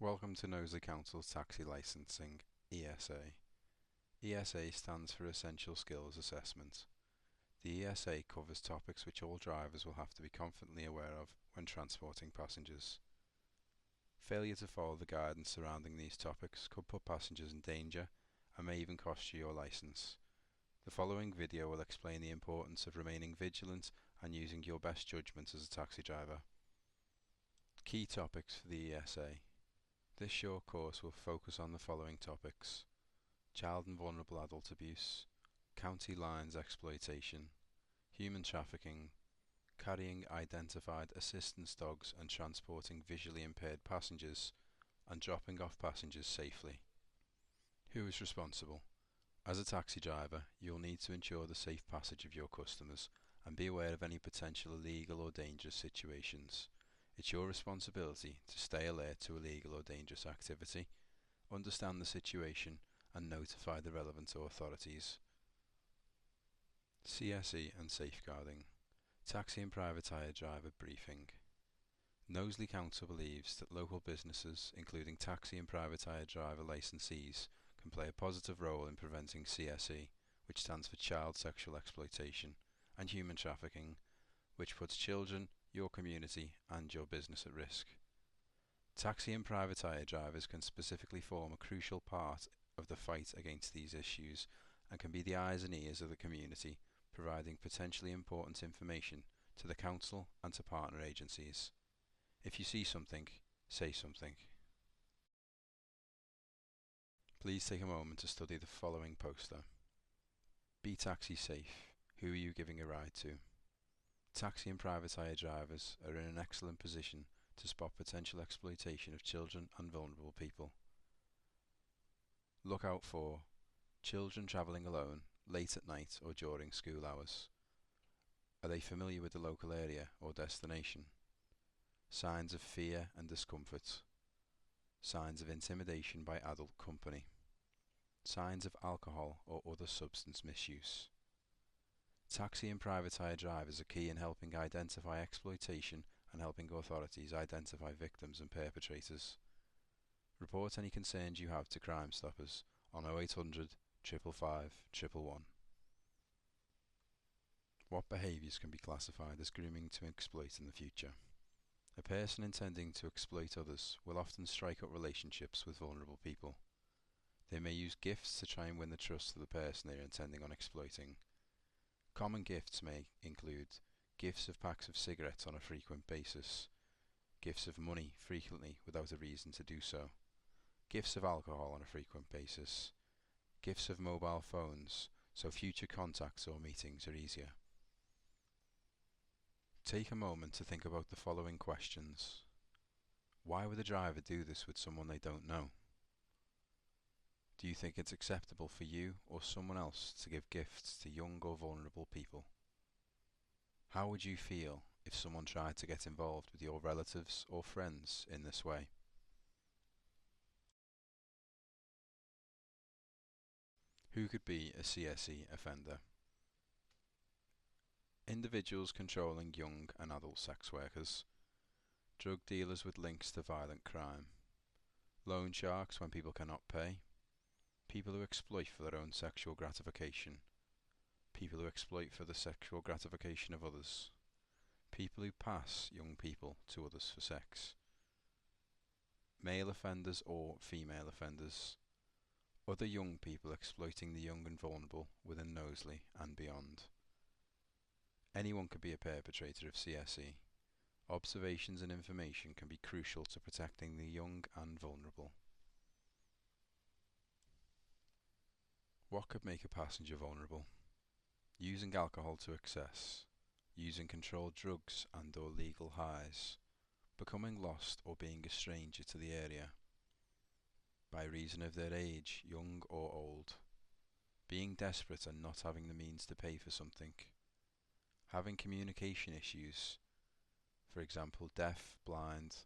Welcome to Knowsley Council's Taxi Licensing ESA. ESA stands for Essential Skills Assessment. The ESA covers topics which all drivers will have to be confidently aware of when transporting passengers. Failure to follow the guidance surrounding these topics could put passengers in danger and may even cost you your licence. The following video will explain the importance of remaining vigilant and using your best judgment as a taxi driver. Key topics for the ESA. This short course will focus on the following topics: child and vulnerable adult abuse, county lines exploitation, human trafficking, carrying identified assistance dogs and transporting visually impaired passengers, and dropping off passengers safely. Who is responsible? As a taxi driver, you will need to ensure the safe passage of your customers and be aware of any potential illegal or dangerous situations. It's your responsibility to stay alert to illegal or dangerous activity, understand the situation, and notify the relevant authorities. CSE and safeguarding. Taxi and private hire driver briefing. Knowsley Council believes that local businesses, including taxi and private hire driver licensees, can play a positive role in preventing CSE, which stands for child sexual exploitation, and human trafficking, which puts children, your community, and your business at risk. Taxi and private hire drivers can specifically form a crucial part of the fight against these issues and can be the eyes and ears of the community, providing potentially important information to the council and to partner agencies. If you see something, say something. Please take a moment to study the following poster. Be taxi safe. Who are you giving a ride to? Taxi and private hire drivers are in an excellent position to spot potential exploitation of children and vulnerable people. Look out for children travelling alone, late at night or during school hours. Are they familiar with the local area or destination? Signs of fear and discomfort. Signs of intimidation by adult company. Signs of alcohol or other substance misuse. Taxi and private hire drivers are key in helping identify exploitation and helping authorities identify victims and perpetrators. Report any concerns you have to Crime Stoppers on 0800 555 111. What behaviours can be classified as grooming to exploit in the future? A person intending to exploit others will often strike up relationships with vulnerable people. They may use gifts to try and win the trust of the person they are intending on exploiting. Common gifts may include gifts of packs of cigarettes on a frequent basis, gifts of money frequently without a reason to do so, gifts of alcohol on a frequent basis, gifts of mobile phones so future contacts or meetings are easier. Take a moment to think about the following questions. Why would a driver do this with someone they don't know? Do you think it's acceptable for you or someone else to give gifts to young or vulnerable people? How would you feel if someone tried to get involved with your relatives or friends in this way? Who could be a CSE offender? Individuals controlling young and adult sex workers, drug dealers with links to violent crime, loan sharks when people cannot pay, people who exploit for their own sexual gratification, people who exploit for the sexual gratification of others, people who pass young people to others for sex, male offenders or female offenders, other young people exploiting the young and vulnerable within Knowsley and beyond. Anyone could be a perpetrator of CSE. Observations and information can be crucial to protecting the young and vulnerable. What could make a passenger vulnerable? Using alcohol to excess, using controlled drugs and or legal highs, becoming lost or being a stranger to the area, by reason of their age, young or old, being desperate and not having the means to pay for something, having communication issues, for example deaf, blind,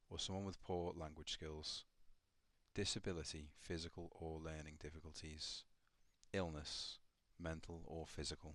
or someone with poor language skills, disability, physical or learning difficulties, illness, mental or physical.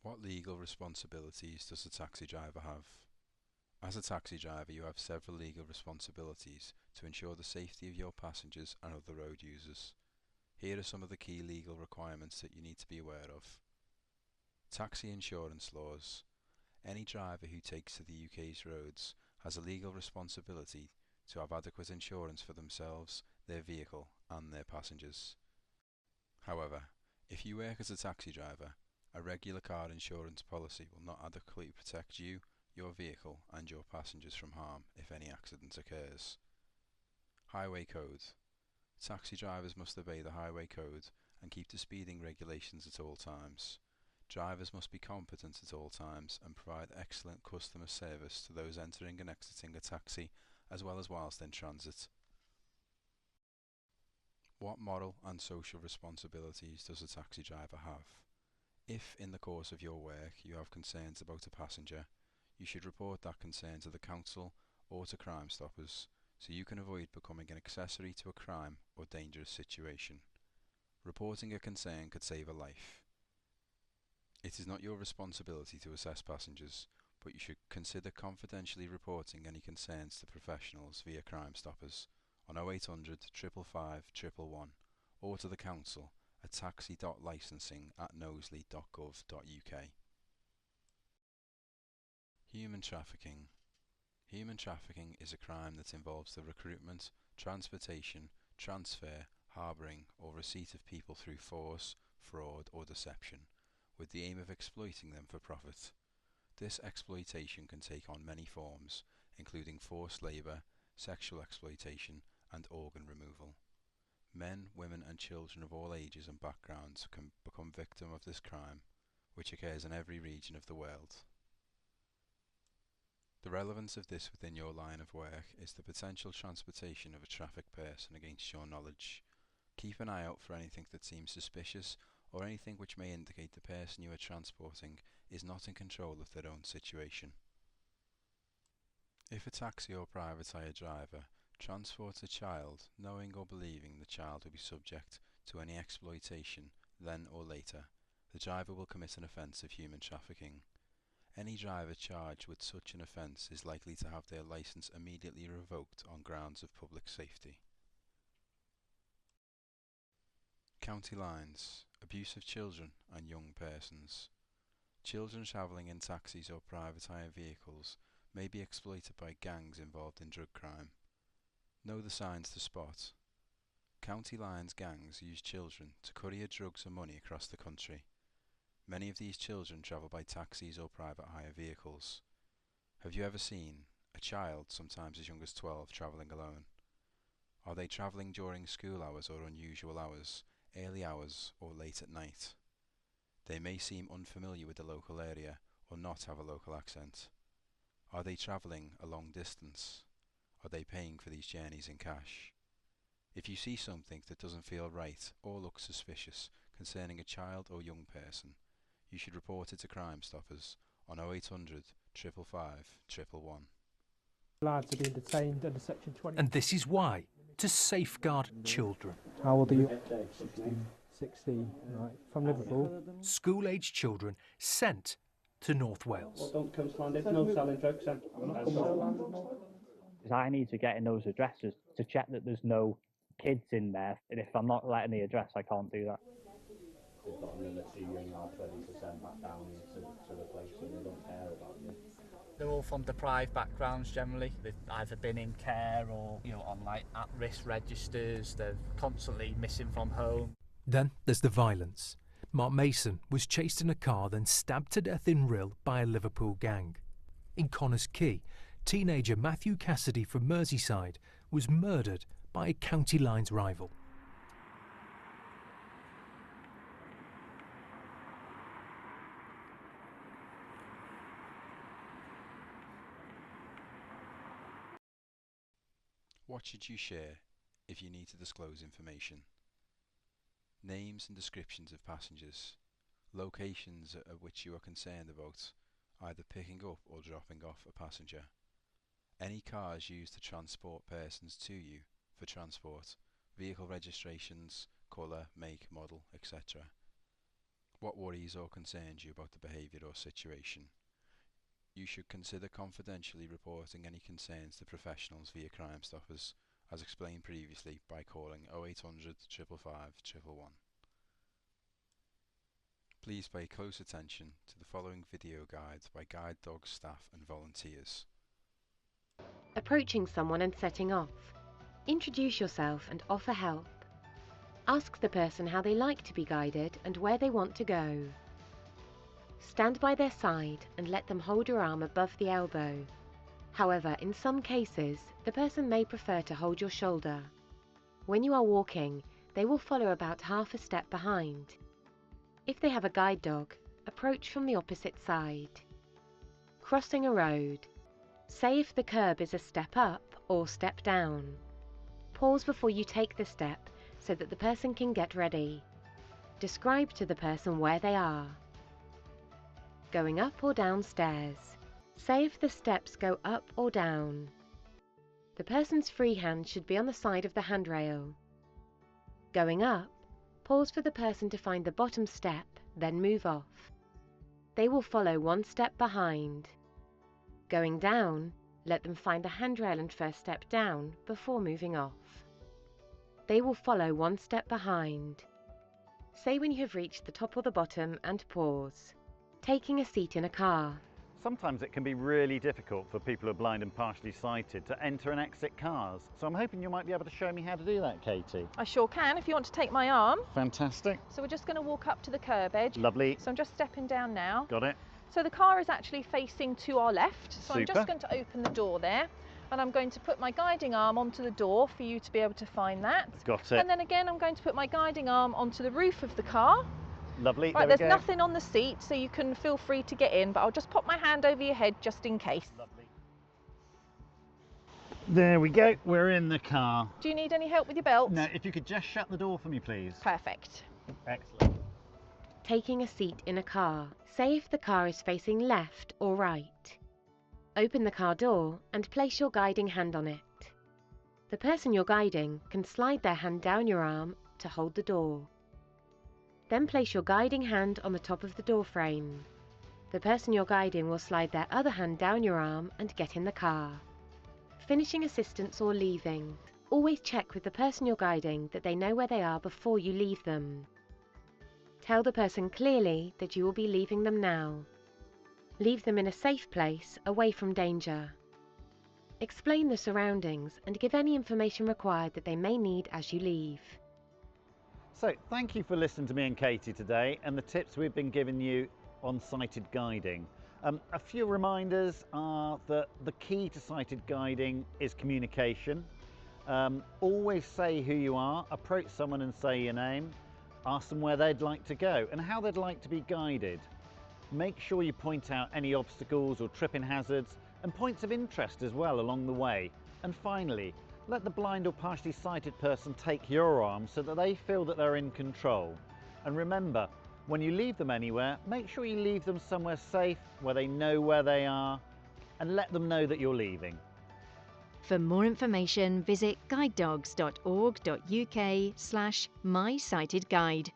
What legal responsibilities does the taxi driver have? As a taxi driver, you have several legal responsibilities to ensure the safety of your passengers and other road users. Here are some of the key legal requirements that you need to be aware of. Taxi insurance laws. Any driver who takes to the UK's roads has a legal responsibility to have adequate insurance for themselves, their vehicle, and their passengers. However, if you work as a taxi driver, a regular car insurance policy will not adequately protect you, your vehicle, and your passengers from harm if any accident occurs. Highway code. Taxi drivers must obey the highway code and keep to speeding regulations at all times. Drivers must be competent at all times and provide excellent customer service to those entering and exiting a taxi, as well as whilst in transit. What moral and social responsibilities does a taxi driver have? If, in the course of your work, you have concerns about a passenger, you should report that concern to the council or to Crime Stoppers, so you can avoid becoming an accessory to a crime or dangerous situation. Reporting a concern could save a life. It is not your responsibility to assess passengers, but you should consider confidentially reporting any concerns to professionals via Crime Stoppers on 0800 555 111 or to the council at taxi.licensing@knowsley.gov.uk. Human trafficking. Human trafficking is a crime that involves the recruitment, transportation, transfer, harbouring or receipt of people through force, fraud or deception, with the aim of exploiting them for profit. This exploitation can take on many forms, including forced labour, sexual exploitation and organ removal. Men, women and children of all ages and backgrounds can become victim of this crime, which occurs in every region of the world. The relevance of this within your line of work is the potential transportation of a trafficked person against your knowledge. Keep an eye out for anything that seems suspicious or anything which may indicate the person you are transporting is not in control of their own situation. If a taxi or private hire driver transports a child, knowing or believing the child will be subject to any exploitation, then or later, the driver will commit an offence of human trafficking. Any driver charged with such an offence is likely to have their licence immediately revoked on grounds of public safety. County lines, abuse of children and young persons. Children travelling in taxis or private hire vehicles may be exploited by gangs involved in drug crime. Know the signs to spot. County lines gangs use children to courier drugs and money across the country. Many of these children travel by taxis or private hire vehicles. Have you ever seen a child, sometimes as young as 12, travelling alone? Are they travelling during school hours or unusual hours, early hours or late at night? They may seem unfamiliar with the local area or not have a local accent. Are they travelling a long distance? Are they paying for these journeys in cash? If you see something that doesn't feel right or looks suspicious concerning a child or young person, you should report it to Crime Stoppers on 0800 555 111. Lads are being detained under Section 20. And this is why, to safeguard children. How old are you? 16, right. From Liverpool. School-aged children sent to North Wales. Don't come to land if no selling drugs. I need to get in those addresses to check that there's no kids in there. And if I'm not letting the address, I can't do that. They've got another 2 young or 20% back down into the place where they don't care about you. They're all from deprived backgrounds generally. They've either been in care or, on like at-risk registers. They're constantly missing from home. Then there's the violence. Mark Mason was chased in a car, then stabbed to death in Rhyl by a Liverpool gang. In Connors Quay, teenager Matthew Cassidy from Merseyside was murdered by a County Lines rival. What should you share if you need to disclose information? Names and descriptions of passengers, locations at which you are concerned about, either picking up or dropping off a passenger, any cars used to transport persons to you for transport, vehicle registrations, colour, make, model, etc. What worries or concerns you about the behaviour or situation? You should consider confidentially reporting any concerns to professionals via Crime Stoppers, as explained previously, by calling 0800 555 111. Please pay close attention to the following video guides by guide dogs staff and volunteers. Approaching someone and setting off. Introduce yourself and offer help. Ask the person how they like to be guided and where they want to go. Stand by their side and let them hold your arm above the elbow. However, in some cases, the person may prefer to hold your shoulder. When you are walking, they will follow about half a step behind. If they have a guide dog, approach from the opposite side. Crossing a road. Say if the curb is a step up or step down. Pause before you take the step so that the person can get ready. Describe to the person where they are. Going up or down stairs. Say if the steps go up or down. The person's free hand should be on the side of the handrail. Going up, pause for the person to find the bottom step, then move off. They will follow one step behind. Going down, let them find the handrail and first step down before moving off. They will follow one step behind. Say when you have reached the top or the bottom and pause. Taking a seat in a car. Sometimes it can be really difficult for people who are blind and partially sighted to enter and exit cars. So I'm hoping you might be able to show me how to do that, Katie. I sure can, if you want to take my arm. Fantastic. So we're just going to walk up to the curb edge. Lovely. So I'm just stepping down now. Got it. So the car is actually facing to our left. So I'm Super. just going to open the door there. And I'm going to put my guiding arm onto the door for you to be able to find that. Got it. And then again, I'm going to put my guiding arm onto the roof of the car. Lovely. Right, there there's we go. nothing on the seat, so you can feel free to get in, but I'll just pop my hand over your head just in case. Lovely. There we go. We're in the car. Do you need any help with your belt? No, if you could just shut the door for me, please. Perfect. Excellent. Taking a seat in a car. Say if the car is facing left or right. Open the car door and place your guiding hand on it. The person you're guiding can slide their hand down your arm to hold the door. Then place your guiding hand on the top of the door frame. The person you're guiding will slide their other hand down your arm and get in the car. Finishing assistance or leaving. Always check with the person you're guiding that they know where they are before you leave them. Tell the person clearly that you will be leaving them now. Leave them in a safe place away from danger. Explain the surroundings and give any information required that they may need as you leave. So thank you for listening to me and Katie today and the tips we've been giving you on sighted guiding. A few reminders are that the key to sighted guiding is communication. Always say who you are, approach someone and say your name, ask them where they'd like to go and how they'd like to be guided. Make sure you point out any obstacles or tripping hazards and points of interest as well along the way. And finally, let the blind or partially sighted person take your arm so that they feel that they're in control. And remember, when you leave them anywhere, make sure you leave them somewhere safe where they know where they are and let them know that you're leaving. For more information, visit guidedogs.org.uk/mysightedguide.